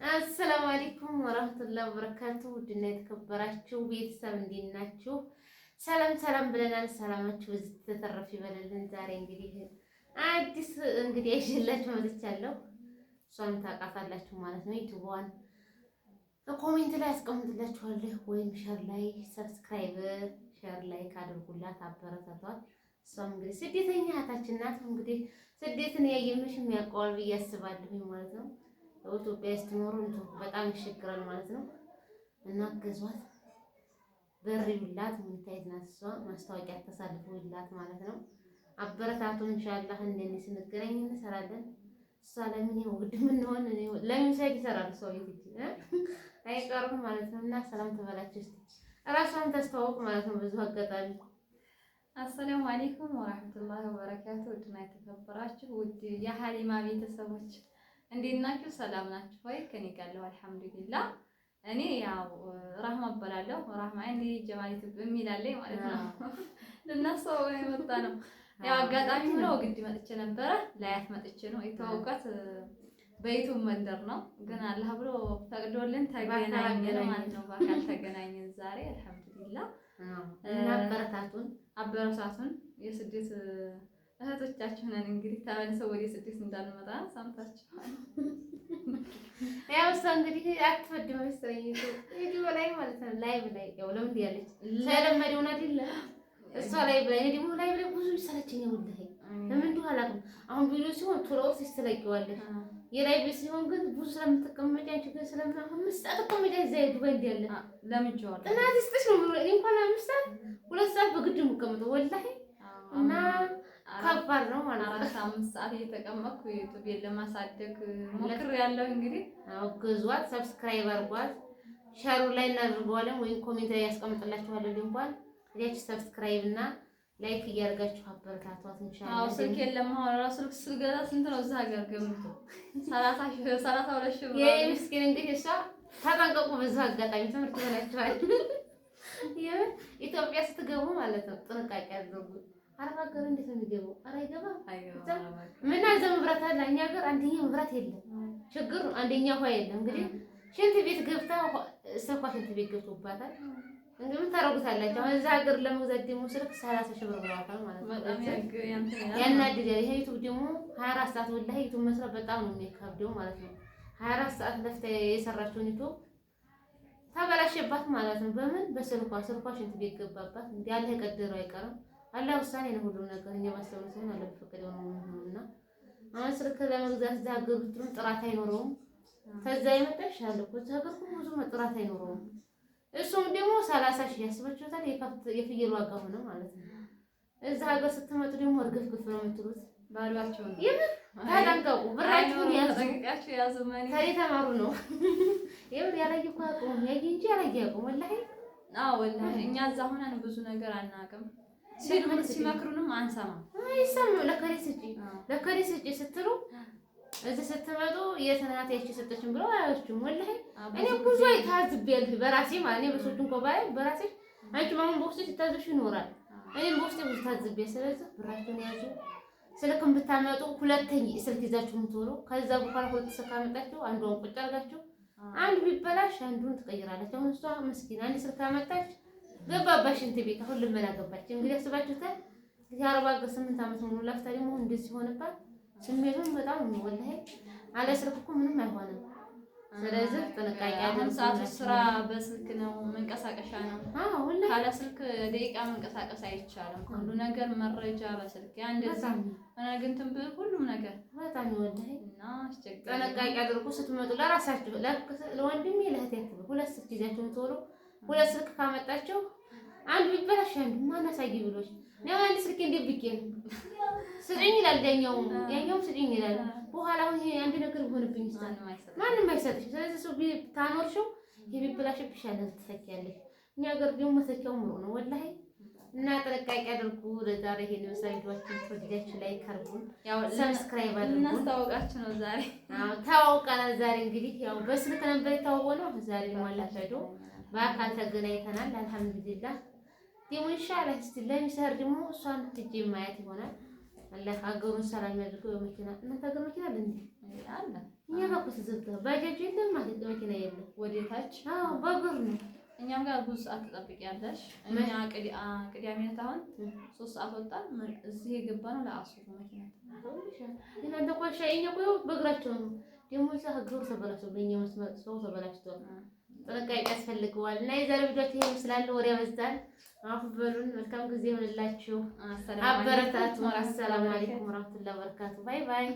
አሰላሙ አለይኩም ወራህመቱላሂ ወበረካቱ። ውድና የተከበራችሁ ቤተሰብ እንዴት ናችሁ? ሰላም ሰላም ብለናል። ሰላማችሁ በዚህ ተተረፍ ይበልልን። ዛሬ አዲስ ይዤላችሁ መጥቻለሁ። እሷን ታውቃታላችሁ ማለት ነው። ዩቲዩብዋን ኮሜንት ላይ አስቀምጥላችኋለሁ ወይም ሼር ላይ ሰብስክራይብ ሼር ላይክ አድርጉላት፣ አበረታቷት። እሷም ስደተኛ እህታችን ናት። ስደትን ያየምሽ የሚያውቀዋል ብዬ አስባለሁ ማለት ነው። ኢትዮጵያ ስትኖሩ በጣም ይሸግራል ማለት ነው። እና ገዟት በሪውላት ምንታይት ናት እሷ ማስታወቂያ ተሳልፎላት ማለት ነው። አበረታቱን ኢንሻአላህ። እንደኔ ስንገናኝ እንሰራለን። እሷ ለምን ይወድ ምን ሆነ ለምን ሳይድ ይሰራል ሰው አይቀርም ማለት ነው። እና ሰላም ተበላችሁ እስቲ እራሷን ታስተዋውቅ ማለት ነው። ብዙ አጋጣሚ አሰላሙ አለይኩም ወራህመቱላሂ ወበረካቱ። ውድና የተከበራችሁ ውድ የሀሊማ ቤተሰቦች እንዴት ናችሁ? ሰላም ናችሁ ወይ? ከኔ ጋር አለሁ አልሐምዱሊላህ። እኔ ያው ራህማ እባላለሁ። ራህማ ጀማሊቱ በሚላለኝ ማለት ነው። ለነሱ የመጣ ነው። ያው አጋጣሚ ሆኖ ግድ መጥቼ ነበረ። ላያት መጥቼ ነው የተዋወቃት በዩቲዩብ መንደር ነው። ግን አላህ ብሎ ፈቅዶልን ተገናኘን ማለት ነው። በአካል ተገናኘን ዛሬ አልሐምዱሊላህ። እና አበረታቱን የስደት እህቶቻችሁ ነን። ተመልሰው ወደ ስደት እንዳንመጣ ሰምታችኋል። ያው እሷ አትፈድም መሰለኝ ዩቲዩብ ላይ ማለት ነው። ላይቭ ላይ ያው ለምን ያለች ስለለመደውን አይደለ እሷ ላይ እኔ ደግሞ ላይ ብዙ ይሰለቸኛል ወላሂ። ለምን እንደው አላውቅም። አሁን ቪዲዮ ሲሆን ቶሎ ትስተላቂዋለሽ። የላይቭ ሲሆን ግን ብዙ ስለምትቀመጪ አንቺ ግን ስለማሁን መስጣት ቆሜዳ ዘይዱ በእንዲህ ያለ ለምንጆል እናት ይስጥሽ ነው እንኳን 5 ሰዓት 2 ሰዓት በግድ የምቀመጠው ወላሂ። እና ከባድ ነው ማለት ነው። 5 ሰዓት እየተቀመጥኩ ዩቲዩብ ለማሳደግ ሞክሬያለሁ። ገዟት፣ ሰብስክራይብ አድርጓት፣ ሼር ላይ እናድርገዋለን ወይም ኮሜንት ላይ ያስቀምጥላችኋለሁ ሊንኳን እያች ሰብስክራይብ እና ላይክ እያደረጋችሁ አበረታቷት ኢንሻአላህ። አዎ ስልክ የለም አሁን ራሱ ስልክ ገዛ ስንት ነው? እዛ ሀገር ገምቶ 32 ሺህ የኔ ምስኪን እሷ ተጠንቀቁ። በዛ አጋጣሚ ትምህርት ሆናችኋል። ኢትዮጵያ ስትገቡ ማለት ነው ጥንቃቄ አድርጉ። አረብ ሀገር እንዴት ነው የሚገቡ? ኧረ አይገባም። ምን አዘ መብራት አለ እኛ ሀገር አንደኛ መብራት የለም ችግር ነው። አንደኛ ውሃ የለም። ሽንት ቤት ገብታ ስልኳ ሽንት ቤት ገብቶባታል። ምን ታረጉታላችሁ? አሁን እዛ ሀገር ለመግዛት ደግሞ ስልክ 30 ሺህ ብር ብለዋታል ማለት ነው። በጣም ያናድዳል። ይሄ ዩቲዩብ ደግሞ 24 ሰዓት ወላሂ ዩቲዩብ መስራት በጣም ነው የሚከብደው ማለት ነው። 24 ሰዓት ለፍታ የሰራችውን ዩቲዩብ ተበላሸባት ማለት ነው። በምን በስልኳ ሽንት ቤት ገባባት። ያለ የቀደረው አይቀርም። አላህ ውሳኔ ነው ሁሉ ነገር። እኛ ማስተዋል ሳይሆን አለ በፈቀደው ነው እና አሁን ስልክ ለመግዛት እዛ ሀገር ውስጥ ጥራት አይኖረውም። ከዛ የመጣሽ አለ እኮ እዛ ሀገር ብዙ ጥራት አይኖረውም። እሱም ደግሞ 30 ሺህ ያስበችሁታል። የፍየል ዋጋ ሆነ ማለት ነው። እዛ ሀገር ስትመጡ ደግሞ እርግፍ ነው የምትሉት። ባሏቸው ነው የምን ታላንቀቁ ብራችሁን ያዙ ማን ተማሩ ነው የምን ያላየ እኮ አቁም ያየ እንጂ ያላየ አቁም ወላሂ። ወላሂ እኛ እዛ ሆነን ብዙ ነገር አናውቅም። ሲመክሩንም አንሰማም። አይሰማም። ለከሬ ስጪ ስትሉ እዚህ ስትመጡ የትናንት ያቺ ሰጠችን ብለው አያችሁም። ወላሂ እኔ ብዙ ታዝቤያለሁ በራሴ ማለት ነው። በሶቹ እንኳን ባይ በራሴ አንቺ ማሙን ቦክስ ሲታዘብሽ ይኖራል። እኔም ቦክስ ብዙ ታዝቤያለሁ። ስለዚህ ብራችሁን ያዙ። ስልክም ብታመጡ ሁለተኛ ስልክ ይዛችሁ ምትወሩ። ከዛ በኋላ ሁለት ስልክ አመጣችሁ አንዱን ቁጭ አድርጋችሁ አንዱ ቢበላሽ አንዱን ትቀይራላችሁ። አሁን እሷ ምስኪን አንድ ስልክ አመጣች ገባባሽ እንት ቤት አሁን ልመና ገባች። አስባችሁታል። የአረባ 8 ዓመት ሙሉ ለፍታ ደግሞ እንደዚህ ሆነባት። ስሜቱን በጣም ነው ወላሂ። አለ ስልክ እኮ ምንም አይሆንም። ስለዚህ ጥንቃቄ አድርጉ። ሰዓቱ ስራ በስልክ ነው፣ መንቀሳቀሻ ነው። ወላሂ ካለ ስልክ ደቂቃ መንቀሳቀስ አይቻልም። ሁሉ ነገር መረጃ በስልክ እንደዚህ እንትን ሁሉም ነገር በጣም ወላሂ። እና አስቸጋሪ ጥንቃቄ አድርጉ። ስትመጡ ለራሳችሁ ለወንድሜ ለእህቴ ሁለት ስልክ ይዛችሁ ትወሩ። ሁለት ስልክ ካመጣችሁ አንዱ ቢበላሽ አንዱ ማን አሳይ ብሎሽ ነው። አንድ ስልክ እንደብቄ ነው ስጪኝ ይላል ያኛውም ስጪኝ ይላል። በኋላ አሁን ይሄ አንድ ነገር ቢሆንብኝ ማንም አይሰጥሽ። ስለዚህ ሰው ታኖርሽው ቢበላሽብሽ ያለ ትሰኪያለሽ። እኛ ሀገር ደግሞ መሰኪያው ምሮ ነው ወላሂ። እና ጥንቃቄ አድርጉ። ለዛሬ ይሄን መሳይዷችን ተወዳችሁ ላይ ካርቡን ሰብስክራይብ አድርጉ። እናስተዋውቃችሁ ነው ዛሬ። ተዋውቀናል። ዛሬ ያው በስልክ ነበር የተዋወነው። ዛሬ ማለት ሄዶ በአካል ተገናኝተናል። አልሐምዱሊላህ። ደግሞ ኢንሻአላህ እስቲ ለሚሰር ደግሞ እሷን ትጂ ማየት ይሆናል። አላህ ሀገሩን ሰላም ያድርገው። በመኪና እናንተ ሀገር መኪና አለ እንዴ? ባጃጅ የለም ማለት መኪና የለም። ወደ ታች በእግር ነው። እኛም ጋር ብዙ ሰዓት ትጠብቂያለሽ። እኛ ቅዳሜ ዕለት አሁን 3 ሰዓት ወጣን። እዚህ የገባነው ለአሱር መኪና እናንተ ቆሻ እኛ ቆይ በእግራቸው ነው ደግሞ እዛ እግሩ ተበላሽቶ በእኛ መስመር ሰው ተበላሽቶ ጥንቃቄ ያስፈልገዋል። እና የዛሬ ቪዲዮ ይሄ ይመስላል። ወሬ ያበዛል። አፉ በሉን። መልካም ጊዜ ይሁንላችሁ። አበረታቱ። ሰላም አለይኩም ወራህመቱላሂ ወበረካቱ። ባይ ባይ።